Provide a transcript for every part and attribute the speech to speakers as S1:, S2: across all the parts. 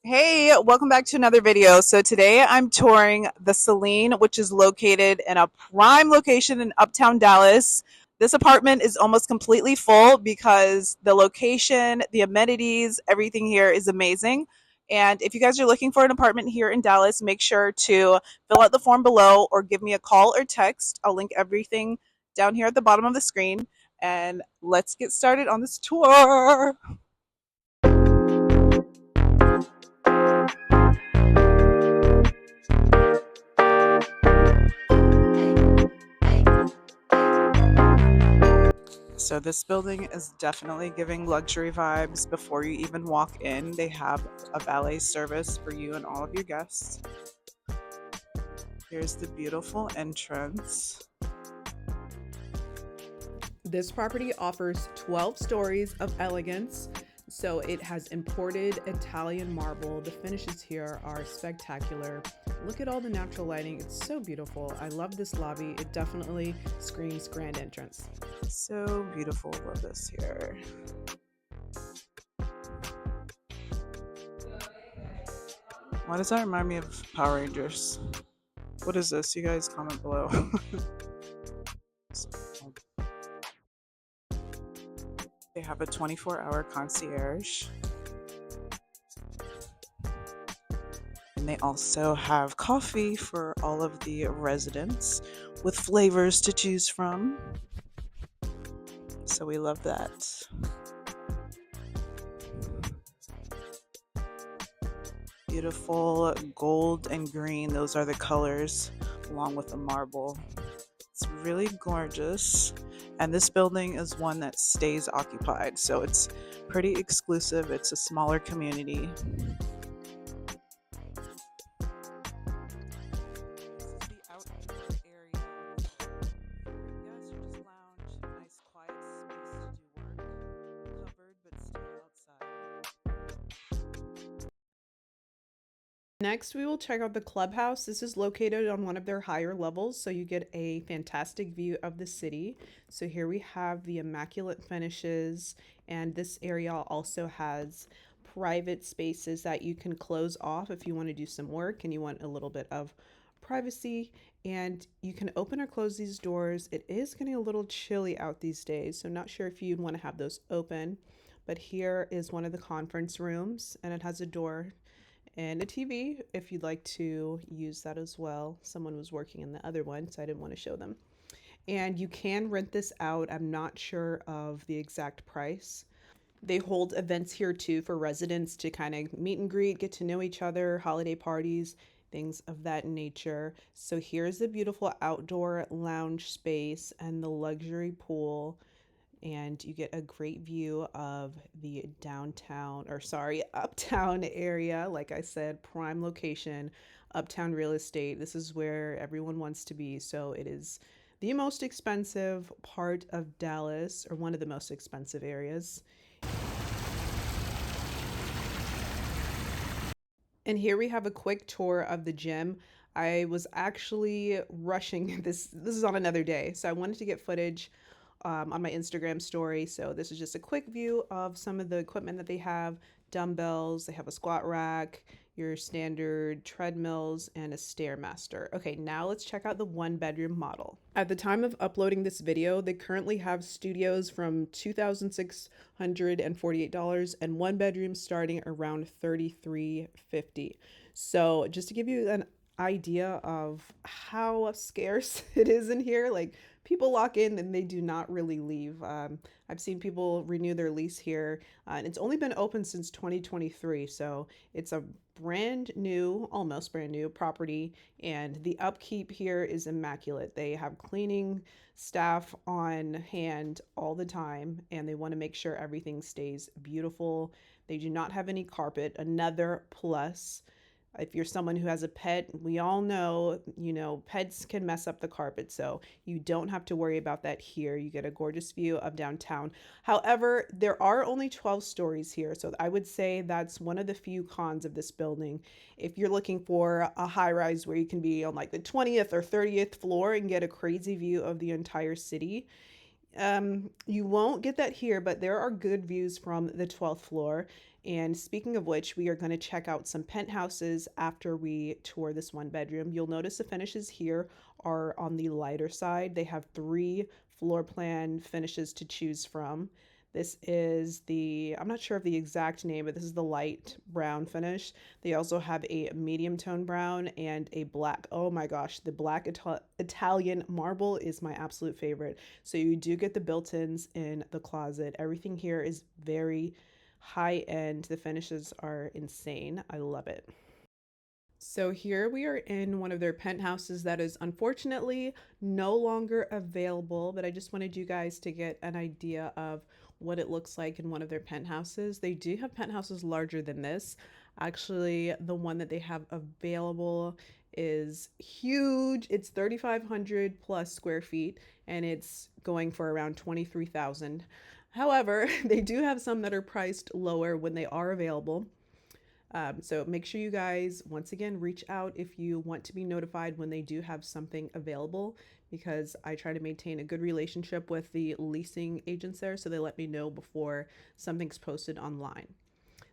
S1: Hey, welcome back to another video. So today I'm touring the Selene, which is located in a prime location in Uptown Dallas. This apartment is almost completely full because the location, the amenities, everything here is amazing. And if you guys are looking for an apartment here in Dallas, make sure to fill out the form below or give me a call or text. I'll link everything down here at the bottom of the screen. And let's get started on this tour. So this building is definitely giving luxury vibes. Before you even walk in, they have a valet service for you and all of your guests. Here's the beautiful entrance. This property offers 12 stories of elegance. So it has imported Italian marble. The finishes here are spectacular. Look at all the natural lighting. It's so beautiful. I love this lobby. It definitely screams grand entrance. So beautiful. Love this here. Why does that remind me of Power Rangers? What is this? You guys comment below. They have a 24-hour concierge. And they also have coffee for all of the residents with flavors to choose from. So we love that. Beautiful gold and green, those are the colors, along with the marble. It's really gorgeous. And this building is one that stays occupied, so it's pretty exclusive. It's a smaller community. Next, we will check out the clubhouse. This is located on one of their higher levels, so you get a fantastic view of the city. So here we have the immaculate finishes, and this area also has private spaces that you can close off if you want to do some work and you want a little bit of privacy. And you can open or close these doors. It is getting a little chilly out these days, so I'm not sure if you'd want to have those open. But here is one of the conference rooms, and it has a door and a TV if you'd like to use that as well. Someone was working in the other one, so I didn't want to show them. And you can rent this out. I'm not sure of the exact price. They hold events here too for residents to kind of meet and greet, get to know each other, holiday parties, things of that nature. So here's the beautiful outdoor lounge space and the luxury pool, and you get a great view of the uptown area. Like I said, prime location, uptown real estate. This is where everyone wants to be. So it is the most expensive part of Dallas, or one of the most expensive areas. And here we have a quick tour of the gym. I was actually rushing this is on another day, so I wanted to get footage on my Instagram story. So this is just a quick view of some of the equipment that they have. Dumbbells, they have a squat rack, your standard treadmills, and a Stairmaster. Okay, now let's check out the one bedroom model. At the time of uploading this video, they currently have studios from $2,648 and one bedroom starting around $3,350. So just to give you an idea of how scarce it is in here, like people lock in and they do not really leave. I've seen people renew their lease here, and it's only been open since 2023, so it's a almost brand new property, and the upkeep here is immaculate. They have cleaning staff on hand all the time, and they want to make sure everything stays beautiful. They do not have any carpet, another plus. If you're someone who has a pet, we all know, pets can mess up the carpet. So you don't have to worry about that here. You get a gorgeous view of downtown. However, there are only 12 stories here. So I would say that's one of the few cons of this building. If you're looking for a high rise where you can be on like the 20th or 30th floor and get a crazy view of the entire city, you won't get that here, but there are good views from the 12th floor. And speaking of which, we are going to check out some penthouses after we tour this one bedroom. You'll notice the finishes here are on the lighter side. They have 3 floor plan finishes to choose from. This is the, I'm not sure of the exact name, but this is the light brown finish. They also have a medium tone brown and a black. Oh my gosh, the black Italian marble is my absolute favorite. So you do get the built-ins in the closet. Everything here is very high end. The finishes are insane. I love it. So here we are in one of their penthouses that is unfortunately no longer available, but I just wanted you guys to get an idea of what it looks like in one of their penthouses. They do have penthouses larger than this. Actually, the one that they have available is huge. It's 3,500 plus square feet and it's going for around 23,000. However, they do have some that are priced lower when they are available. So make sure you guys, once again, reach out if you want to be notified when they do have something available, because I try to maintain a good relationship with the leasing agents there, so they let me know before something's posted online.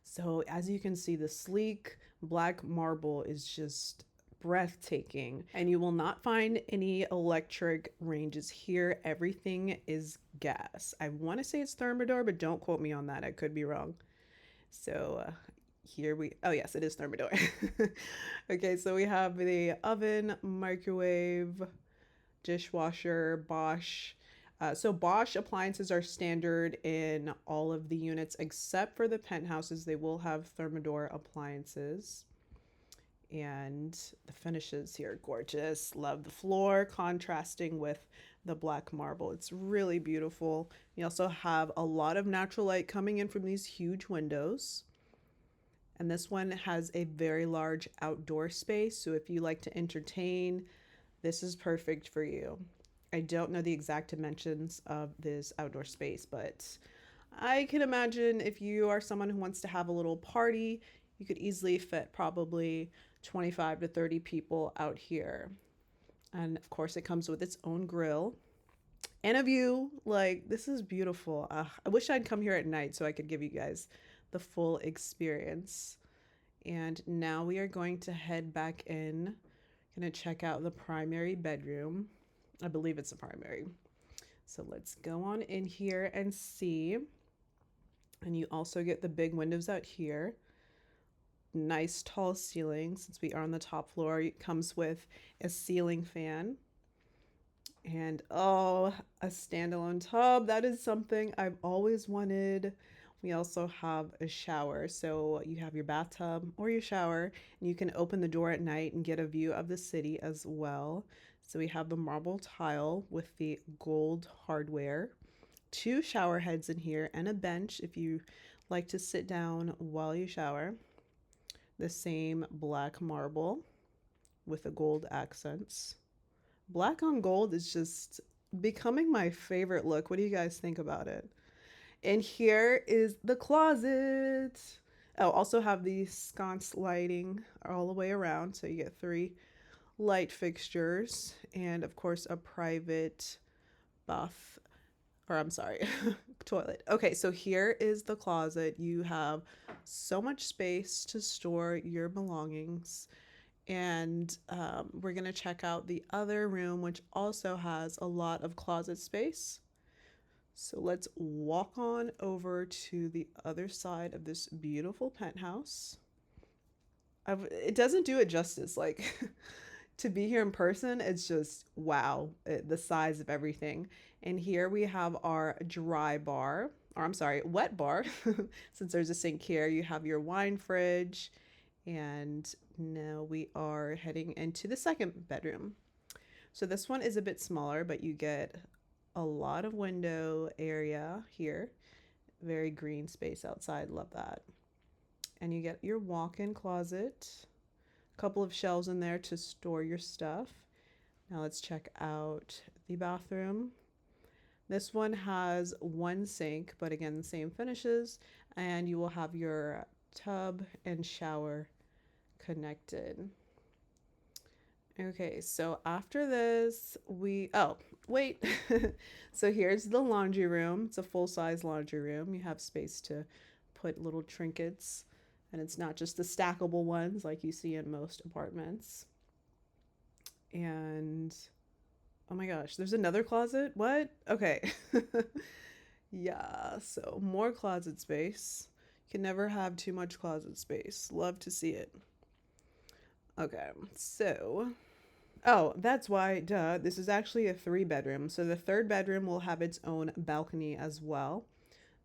S1: So as you can see, the sleek black marble is just breathtaking, and you will not find any electric ranges here. Everything is gas. I want to say it's Thermador, but don't quote me on that. I could be wrong. So here we, oh yes, it is Thermador. Okay, so we have the oven, microwave, dishwasher, Bosch. So Bosch appliances are standard in all of the units except for the penthouses. They will have Thermador appliances. And the finishes here, gorgeous. Love the floor contrasting with the black marble. It's really beautiful. You also have a lot of natural light coming in from these huge windows. And this one has a very large outdoor space. So if you like to entertain, this is perfect for you. I don't know the exact dimensions of this outdoor space, but I can imagine if you are someone who wants to have a little party, you could easily fit probably 25 to 30 people out here. And of course, it comes with its own grill and a view. Like, this is beautiful. I wish I'd come here at night so I could give you guys the full experience. And now we are going to head back in. Gonna check out the primary bedroom. I believe it's a primary. So let's go on in here and see. And you also get the big windows out here. Nice tall ceiling. Since we are on the top floor, it comes with a ceiling fan. And oh, a standalone tub. That is something I've always wanted. We also have a shower. So you have your bathtub or your shower, and you can open the door at night and get a view of the city as well. So we have the marble tile with the gold hardware, 2 shower heads in here, and a bench if you like to sit down while you shower. The same black marble with the gold accents. Black on gold is just becoming my favorite look. What do you guys think about it? And here is the closet. Oh, also have the sconce lighting all the way around. So you get 3 light fixtures and of course a private bath, or I'm sorry, toilet. Okay, so here is the closet. You have so much space to store your belongings. And we're gonna check out the other room, which also has a lot of closet space. So let's walk on over to the other side of this beautiful penthouse. It doesn't do it justice. Like, to be here in person, it's just wow, the size of everything. And here we have our dry bar, or I'm sorry, wet bar. Since there's a sink here, you have your wine fridge. And now we are heading into the second bedroom. So this one is a bit smaller, but you get a lot of window area here. Very green space outside. Love that. And you get your walk-in closet. A couple of shelves in there to store your stuff. Now let's check out the bathroom. This one has 1 sink, but again, the same finishes. And you will have your tub and shower connected. Okay, so after this, oh, wait. So here's the laundry room. It's a full-size laundry room. You have space to put little trinkets, and it's not just the stackable ones like you see in most apartments. And oh my gosh, there's another closet. What? Okay. Yeah, so more closet space. You can never have too much closet space. Love to see it. Okay, so oh, that's why, duh, this is actually a 3 bedroom. So the third bedroom will have its own balcony as well.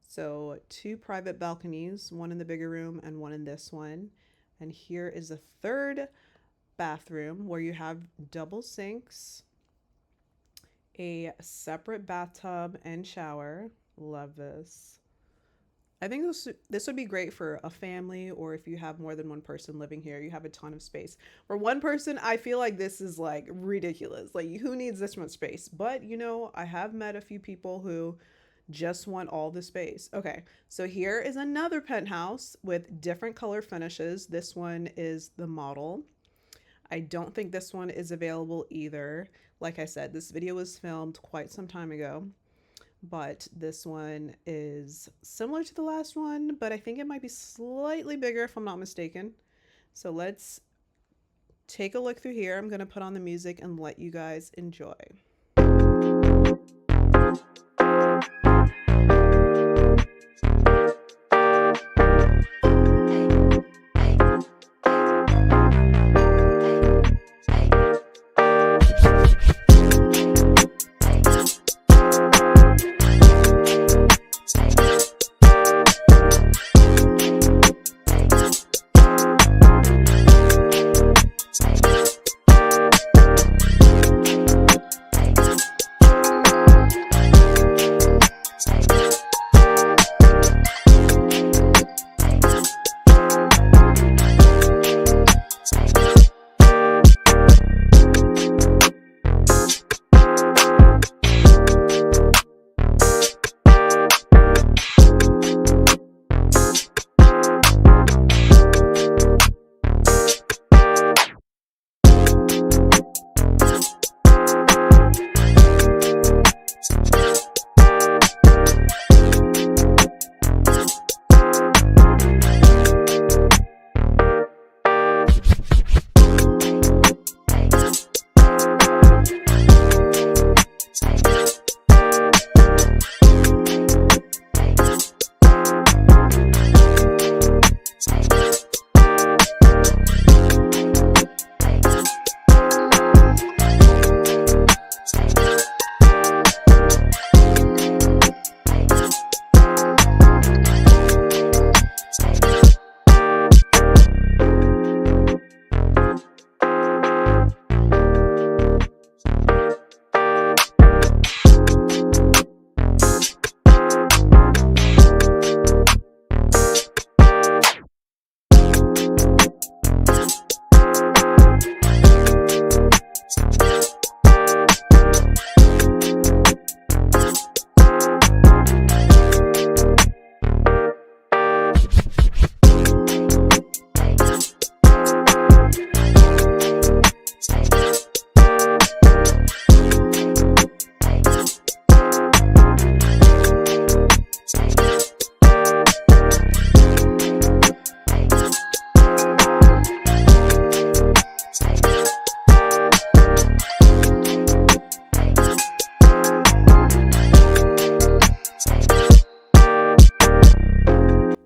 S1: So 2 private balconies, one in the bigger room and one in this one. And here is a third bathroom where you have double sinks, a separate bathtub and shower. Love this. I think this would be great for a family, or if you have more than one person living here, you have a ton of space. For one person, I feel like this is like ridiculous. Like, who needs this much space? But you know, I have met a few people who just want all the space. Okay, so here is another penthouse with different color finishes. This one is the model. I don't think this one is available either. Like I said, this video was filmed quite some time ago, but this one is similar to the last one, but I think it might be slightly bigger if I'm not mistaken. So let's take a look through here. I'm gonna put on the music and let you guys enjoy.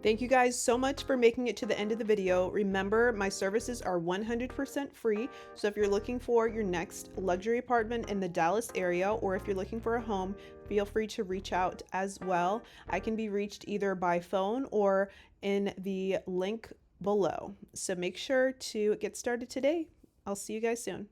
S1: Thank you guys so much for making it to the end of the video. Remember, my services are 100% free. So if you're looking for your next luxury apartment in the Dallas area, or if you're looking for a home, feel free to reach out as well. I can be reached either by phone or in the link below. So make sure to get started today. I'll see you guys soon.